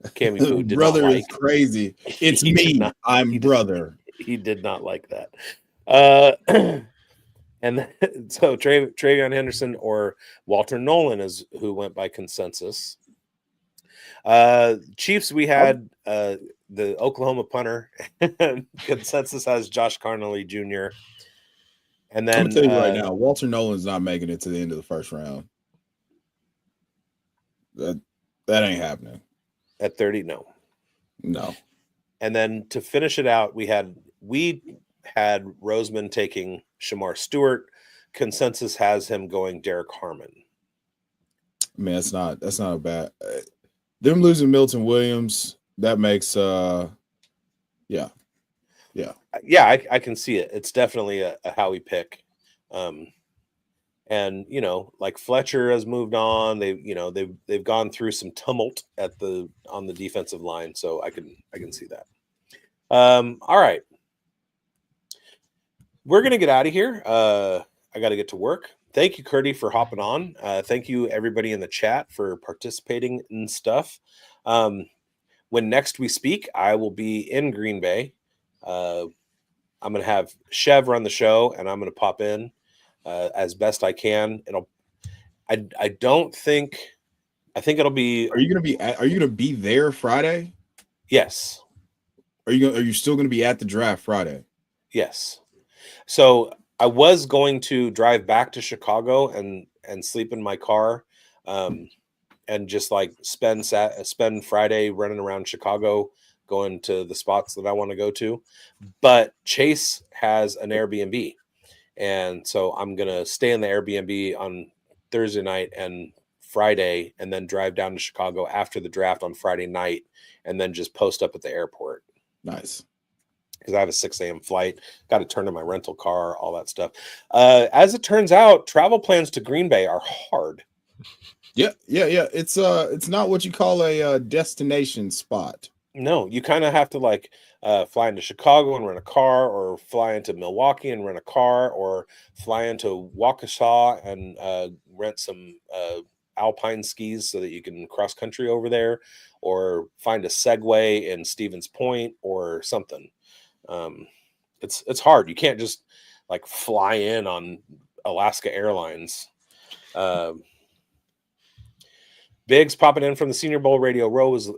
Cammy Fu, did brother not like. Is crazy. It's me. I'm brother. He did not like that. And so Travion Henderson or Walter Nolan is who went by consensus. Chiefs, we had the Oklahoma punter. Consensus has Josh Carnley Jr. And then I'm gonna tell you right now, Walter Nolan's not making it to the end of the first round. That ain't happening. At 30, no. And then to finish it out, we had Roseman taking Shamar Stewart. Consensus has him going Derek Harmon. Man, that's not a bad. Them losing Milton Williams, that makes yeah. yeah, I can see it. It's definitely a Howie pick. And like Fletcher has moved on. They've gone through some tumult on the defensive line, so I can see that. All right, we're gonna get out of here. I got to get to work. Thank you, Curdy, for hopping on. Thank you, everybody in the chat, for participating and stuff. When next we speak, I will be in Green Bay. I'm going to have Chev run the show, and I'm going to pop in as best I can. I don't think. I think it'll be. Are you gonna be there Friday? Yes. Are you still gonna be at the draft Friday? Yes. So I was going to drive back to Chicago and sleep in my car, and just like spend Friday running around Chicago, going to the spots that I want to go to. But Chase has an Airbnb, and so I'm gonna stay in the Airbnb on Thursday night and Friday, and then drive down to Chicago after the draft on Friday night, and then just post up at the airport. Nice. Because I have a 6 a.m. flight, got to turn in my rental car, all that stuff. As it turns out, travel plans to Green Bay are hard. Yeah. It's not what you call a destination spot. No, you kind of have to like fly into Chicago and rent a car, or fly into Milwaukee and rent a car, or fly into Waukesha and rent some alpine skis so that you can cross country over there, or find a Segway in Stevens Point or something. It's hard. You can't just like fly in on Alaska Airlines. Biggs popping in from the Senior Bowl. Radio Row was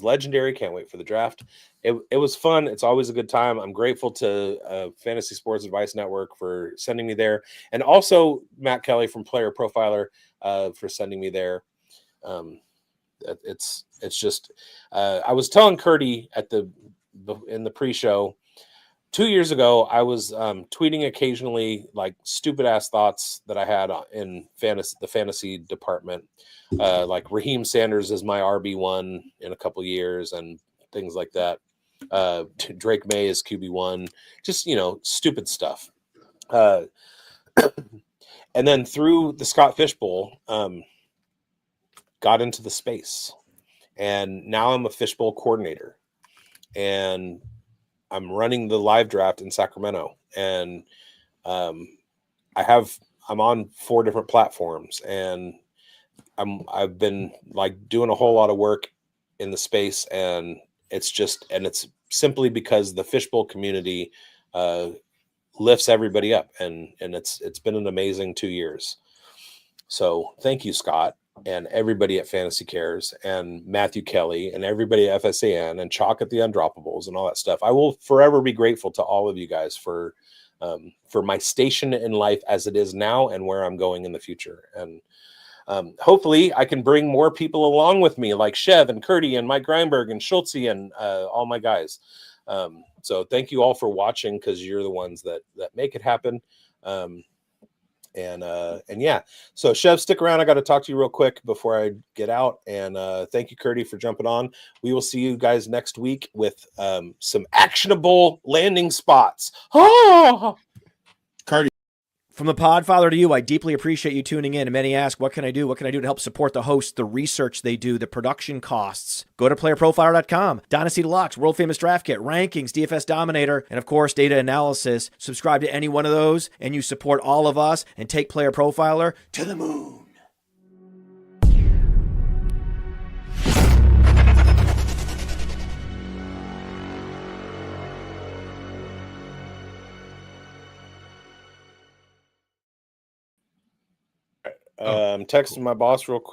legendary. Can't wait for the draft. It was fun. It's always a good time. I'm grateful to Fantasy Sports Advice Network for sending me there, and also Matt Kelly from Player Profiler for sending me there. It's just I was telling Curdy in the pre-show 2 years ago, I was tweeting occasionally like stupid ass thoughts that I had in the fantasy department, like Raheem Sanders is my RB1 in a couple years and things like that. Drake May is QB1, just stupid stuff. And then through the Scott Fish Bowl, got into the space, and now I'm a fishbowl coordinator, and I'm running the live draft in Sacramento, and I'm on 4 different platforms, and I've been like doing a whole lot of work in the space, and it's simply because the fishbowl community lifts everybody up, and it's been an amazing 2 years. So thank you, Scott, and everybody at Fantasy Cares, and Matthew Kelly, and everybody at FSAN, and Chalk at the Undroppables, and all that stuff. I will forever be grateful to all of you guys for my station in life as it is now, and where I'm going in the future. And hopefully I can bring more people along with me, like Chev and Curdy and Mike Greinberg and Schultze and all my guys. So thank you all for watching, because you're the ones that make it happen. And yeah, so Chev, stick around. I got to talk to you real quick before I get out. And thank you, Curdy, for jumping on. We will see you guys next week with some actionable landing spots. Oh! Curdy. From the Podfather to you, I deeply appreciate you tuning in. And many ask, what can I do? What can I do to help support the hosts, the research they do, the production costs? Go to playerprofiler.com, Dynasty Deluxe, World Famous Draft Kit, Rankings, DFS Dominator, and of course, data analysis. Subscribe to any one of those, and you support all of us and take Player Profiler to the moon. I'm texting my boss real quick.